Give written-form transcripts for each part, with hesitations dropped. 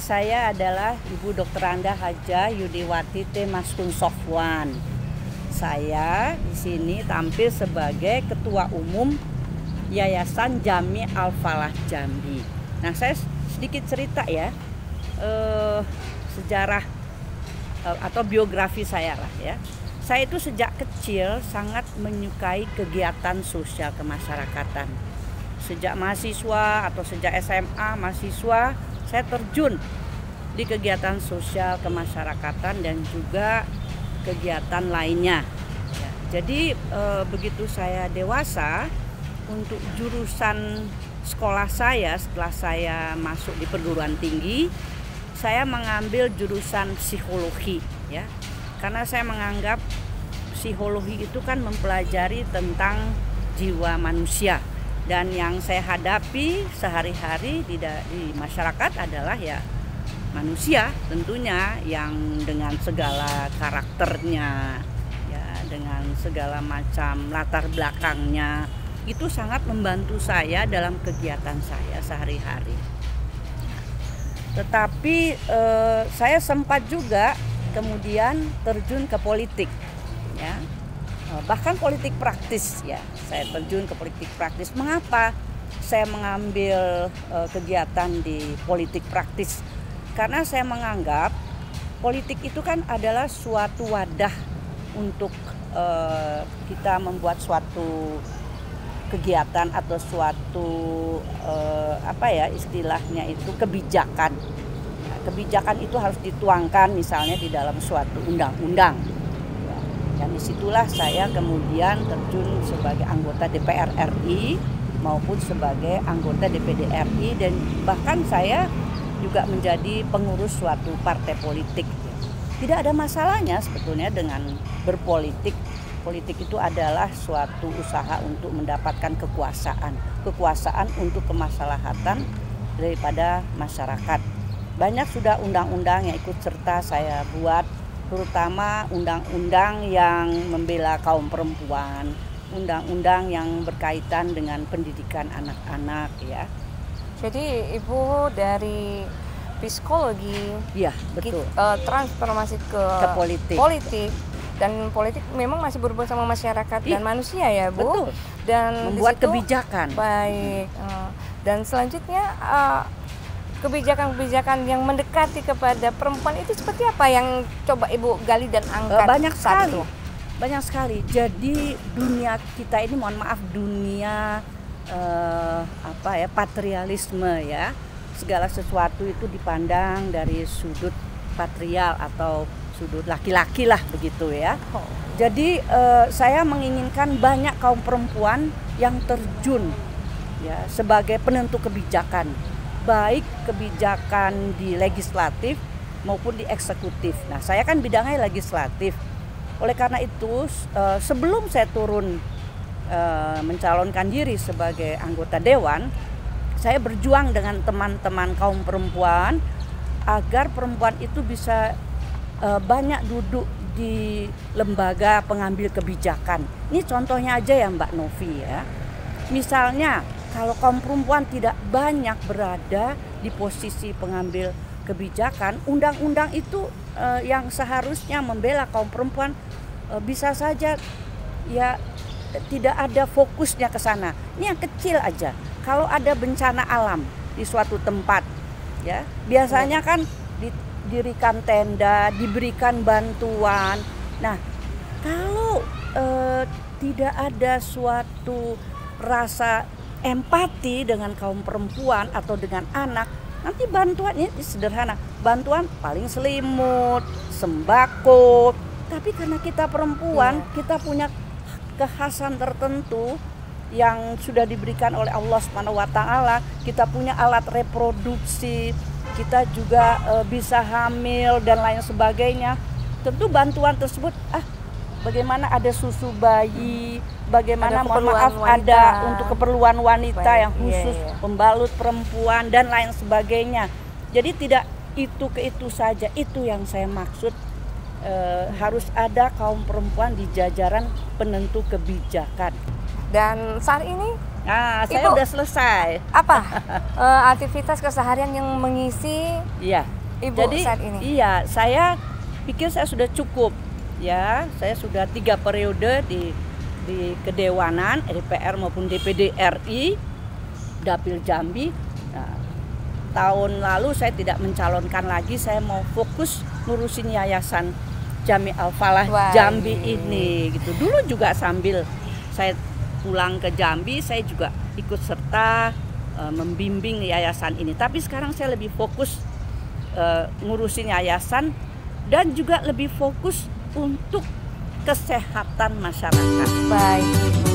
saya adalah Ibu Dr. Anda Haja Yudiwati T. Maskun Sofwan. Saya di sini tampil sebagai Ketua Umum Yayasan Jami Al-Falah Jambi. Nah, saya sedikit cerita ya, sejarah atau biografi saya lah ya. Saya itu sejak kecil sangat menyukai kegiatan sosial kemasyarakatan. Sejak mahasiswa atau sejak SMA mahasiswa, saya terjun di kegiatan sosial kemasyarakatan dan juga kegiatan lainnya. Ya, jadi begitu saya dewasa, untuk jurusan sekolah saya setelah saya masuk di perguruan tinggi, saya mengambil jurusan psikologi ya. Karena saya menganggap psikologi itu kan mempelajari tentang jiwa manusia. Dan yang saya hadapi sehari-hari di masyarakat adalah ya manusia tentunya, yang dengan segala karakternya, ya, dengan segala macam latar belakangnya, itu sangat membantu saya dalam kegiatan saya sehari-hari. Tetapi saya sempat juga kemudian terjun ke politik, ya. Bahkan politik praktis ya, saya terjun ke politik praktis. Mengapa saya mengambil kegiatan di politik praktis? Karena saya menganggap politik itu kan adalah suatu wadah untuk kita membuat suatu kegiatan atau suatu istilahnya itu kebijakan. Nah, kebijakan itu harus dituangkan misalnya di dalam suatu undang-undang. Dan disitulah saya kemudian terjun sebagai anggota DPR RI maupun sebagai anggota DPD RI, dan bahkan saya juga menjadi pengurus suatu partai politik. Tidak ada masalahnya sebetulnya dengan berpolitik. Politik itu adalah suatu usaha untuk mendapatkan kekuasaan untuk kemaslahatan daripada masyarakat. Banyak sudah undang-undang yang ikut serta saya buat, terutama undang-undang yang membela kaum perempuan, undang-undang yang berkaitan dengan pendidikan anak-anak ya. Jadi Ibu dari psikologi, ya betul, transformasi ke politik. Dan politik memang masih berhubungan sama masyarakat dan manusia ya Bu. Betul. Dan membuat disitu, kebijakan. Baik. Dan selanjutnya kebijakan-kebijakan yang mendekati kepada perempuan itu seperti apa yang coba Ibu gali dan angkat? Banyak sekali. Jadi dunia kita ini, mohon maaf, dunia patrialisme ya. Segala sesuatu itu dipandang dari sudut patrial atau sudut laki-laki lah begitu ya. Jadi saya menginginkan banyak kaum perempuan yang terjun ya sebagai penentu kebijakan, baik kebijakan di legislatif maupun di eksekutif. Nah, saya kan bidangnya legislatif. Oleh karena itu sebelum saya turun mencalonkan diri sebagai anggota dewan, saya berjuang dengan teman-teman kaum perempuan agar perempuan itu bisa banyak duduk di lembaga pengambil kebijakan. Ini contohnya aja ya Mbak Novi ya. Misalnya kalau kaum perempuan tidak banyak berada di posisi pengambil kebijakan, undang-undang itu yang seharusnya membela kaum perempuan bisa saja ya tidak ada fokusnya ke sana. Ini yang kecil aja. Kalau ada bencana alam di suatu tempat ya, biasanya kan didirikan tenda, diberikan bantuan. Nah, kalau tidak ada suatu rasa empati dengan kaum perempuan atau dengan anak, nanti bantuannya sederhana. Bantuan paling selimut, sembako. Tapi karena kita perempuan, kita punya kekhasan tertentu yang sudah diberikan oleh Allah SWT. Kita punya alat reproduksi, kita juga bisa hamil dan lain sebagainya. Tentu bantuan tersebut bagaimana ada susu bayi, bagaimana ada untuk keperluan wanita yang khusus, pembalut perempuan dan lain sebagainya. Jadi tidak itu ke itu saja, itu yang saya maksud. Harus ada kaum perempuan di jajaran penentu kebijakan. Dan saat ini saya udah selesai. Apa aktivitas keseharian yang mengisi Ibu Jadi, saat ini? Iya, saya pikir saya sudah cukup ya. Saya sudah 3 periode di Kedewanan, DPR maupun DPD RI, Dapil Jambi. Nah, tahun lalu saya tidak mencalonkan lagi, saya mau fokus ngurusin Yayasan Jami Al-Falah Jambi ini gitu. Dulu juga sambil saya pulang ke Jambi, saya juga ikut serta membimbing yayasan ini. Tapi sekarang saya lebih fokus ngurusin yayasan dan juga lebih fokus untuk kesehatan masyarakat. Baik.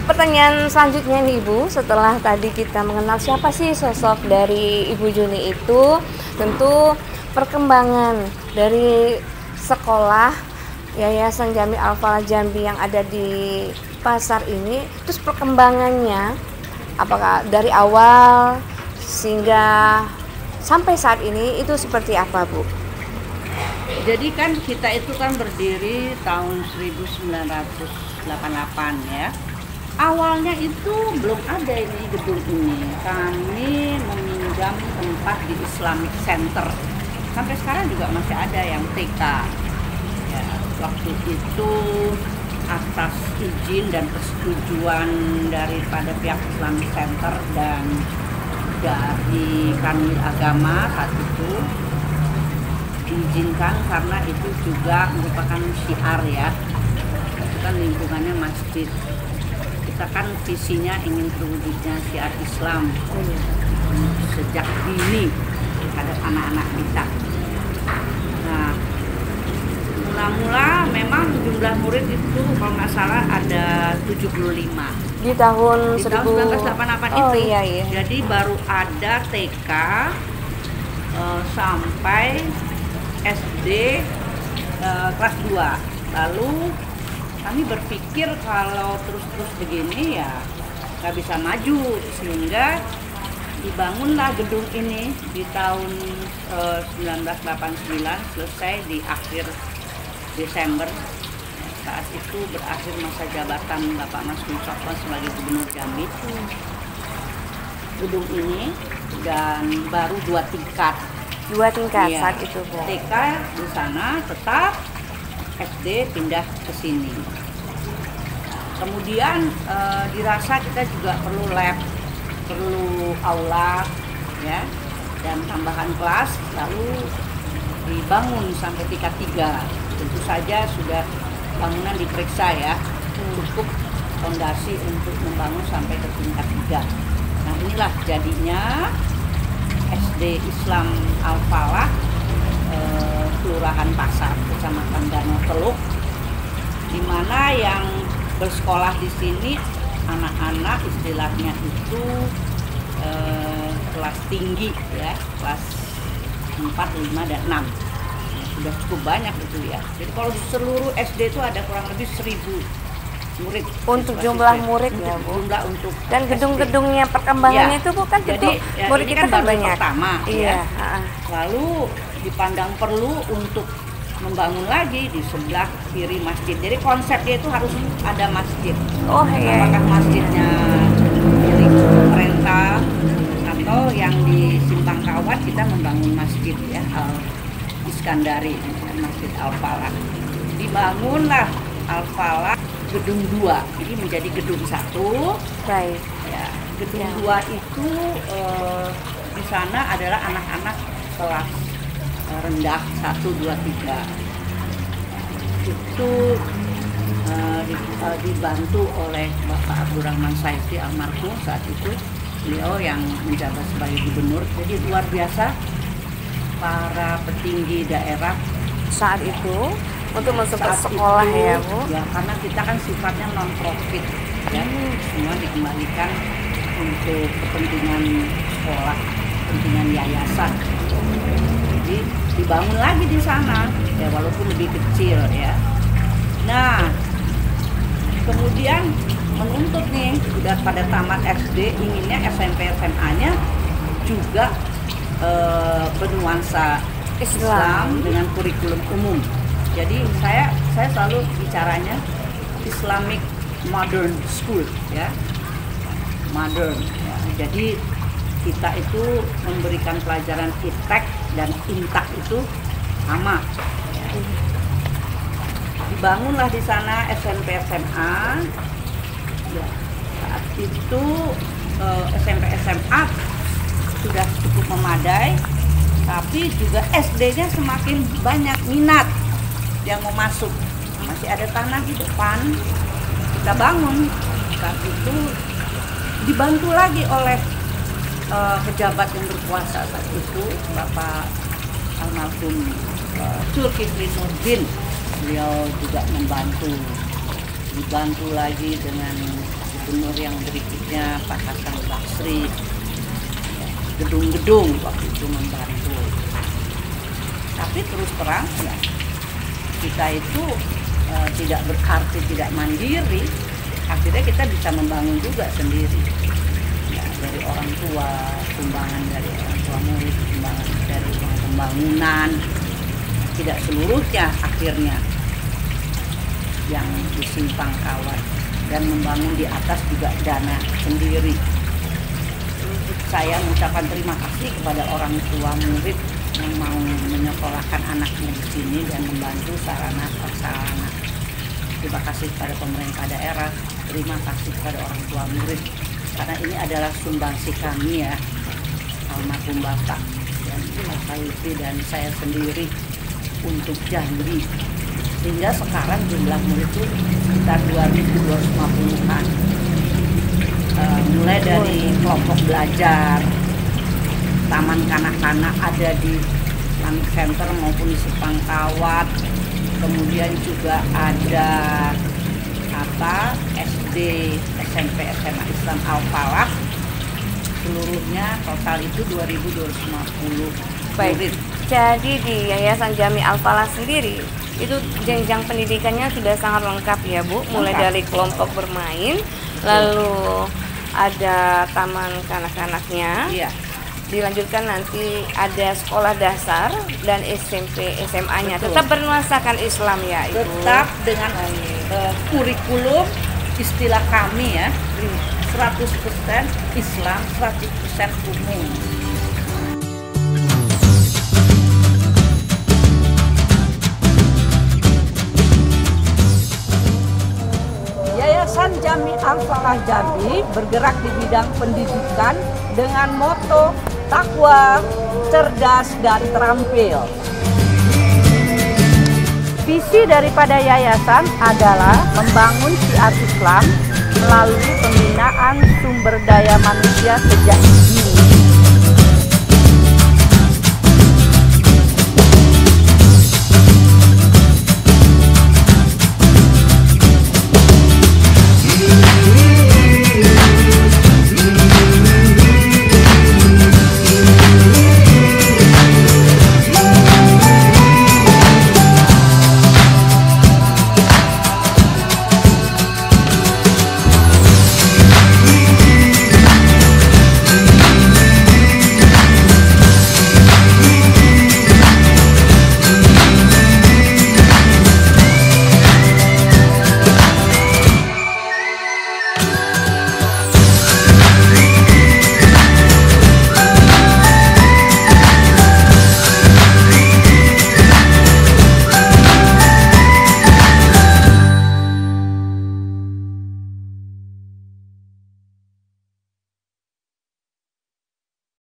Pertanyaan selanjutnya nih Ibu, setelah tadi kita mengenal siapa sih sosok dari Ibu Juni itu, tentu perkembangan dari sekolah Yayasan Jami Al-Falah Jambi yang ada di pasar ini, terus perkembangannya apakah dari awal sehingga sampai saat ini itu seperti apa Bu? Jadi kan kita itu kan berdiri tahun 1988 ya. Awalnya itu belum ada ini gedung ini. Kami meminjam tempat di Islamic Center. Sampai sekarang juga masih ada yang TK. Ya, waktu itu atas izin dan persetujuan daripada pihak Islamic Center dan dari Kanwil Agama saat itu diizinkan karena itu juga merupakan syiar ya. Itu kan lingkungannya masjid. Kita kan visinya ingin terwujudnya syiar Islam sejak dini terhadap anak-anak kita. Nah, mula-mula memang jumlah murid itu kalau nggak salah ada 75 di tahun 1988 itu. Iya. Jadi baru ada TK sampai SD kelas 2. Lalu kami berpikir kalau terus-terus begini ya nggak bisa maju, sehingga dibangunlah gedung ini di tahun 1989, selesai di akhir Desember. Saat itu berakhir masa jabatan Bapak Mas Musafah sebagai Gubernur Jambi. Gedung ini dan baru 2 tingkat. 2 tingkat Iya. saat itu Bu. TK di sana tetap, SD pindah ke sini. Kemudian dirasa kita juga perlu lab, perlu aula, ya, dan tambahan kelas. Lalu dibangun sampai tingkat 3. Tentu saja sudah bangunan diperiksa ya, cukup fondasi untuk membangun sampai ke tingkat 3. Nah inilah jadinya SD Islam Al-Falah, Kelurahan Pasar, Kecamatan Danau Teluk, di mana yang bersekolah di sini anak-anak istilahnya itu kelas tinggi ya, kelas 4, 5, dan 6. Sudah cukup banyak itu ya. Jadi kalau di seluruh SD itu ada kurang lebih 1000 murid. Untuk jumlah murid ya Bu. Jumlah untuk dan gedung-gedungnya perkembangannya itu bukan jadi ya, murid ini kita kan baru banyak. Pertama Iya. ya. Lalu dipandang perlu untuk membangun lagi di sebelah kiri masjid. Jadi konsepnya itu harus ada masjid. Oh iya. Apakah masjidnya milik pemerintah atau yang di Simpang Kawat kita membangun masjid ya, Iskandari, Masjid Al-Falah. Dibangunlah Al-Falah gedung 2, ini menjadi gedung 1. Baik. Ya, gedung 2 itu di sana adalah anak-anak kelas rendah 1, 2, 3. Itu dibantu oleh Bapak Abdurrahman Saifi almarhum saat itu, beliau yang menjabat sebagai gubernur. Jadi luar biasa para petinggi daerah Saat itu untuk masuk ke sekolah itu, ya Bu. Ya, karena kita kan sifatnya non profit ya, semua dikembalikan untuk kepentingan sekolah, kepentingan yayasan. Jadi dibangun lagi di sana ya, walaupun lebih kecil ya. Nah, kemudian menuntut nih, udah pada tamat SD, inginnya SMP SMA-nya juga bernuansa Islam dengan kurikulum umum. Jadi saya selalu bicaranya Islamic Modern School, ya, modern. Ya. Jadi kita itu memberikan pelajaran ITEK dan INTAK itu sama. Ya. Dibangunlah di sana SMP SMA. Ya. Saat itu SMP SMA sudah cukup memadai, tapi juga SD-nya semakin banyak minat yang mau masuk. Masih ada tanah di depan, kita bangun. Saat itu dibantu lagi oleh pejabat yang berkuasa saat itu, Bapak almarhum Zulkifli Nurdin. Beliau juga dibantu lagi dengan gubernur yang berikutnya, Pak Hasan Basri. Gedung-gedung waktu itu membantu. Tapi terus terang ya, kita itu tidak berarti tidak mandiri. Akhirnya kita bisa membangun juga sendiri. Ya, dari orang tua, sumbangan dari orang tua murid, sumbangan dari uang pembangunan. Tidak seluruhnya akhirnya yang disimpang kawat, dan membangun di atas juga dana sendiri. Saya mengucapkan terima kasih kepada orang tua murid yang mau menyekolahkan anaknya di sini dan membantu sarana prasarana. Terima kasih kepada pemerintah daerah, terima kasih kepada orang tua murid, karena ini adalah sumbangsi kami ya, almarhum Bapak dan Pak Sayuti dan saya sendiri untuk Jambi. Sehingga sekarang jumlah murid itu sekitar 2.250-an. Mulai dari kelompok belajar, taman kanak-kanak ada di Islamic Center maupun di Simpang Kawat, kemudian juga ada SD, SMP, SMA Islam Al-Falah, seluruhnya total itu 2.250 murid. Jadi di Yayasan Jami Al-Falah sendiri itu jenjang pendidikannya sudah sangat lengkap ya Bu, mulai dari kelompok bermain, lalu ada taman kanak-kanaknya, iya. Dilanjutkan nanti ada sekolah dasar dan SMP SMA-nya, tetap bernuansakan Islam ya Ibu. Tetap dengan kurikulum istilah kami ya, 100% Islam, 100% umum. Yayasan Jami Al-Falah Jambi bergerak di bidang pendidikan dengan moto takwa, cerdas, dan terampil. Visi daripada yayasan adalah membangun syiar Islam melalui pembinaan sumber daya manusia sejak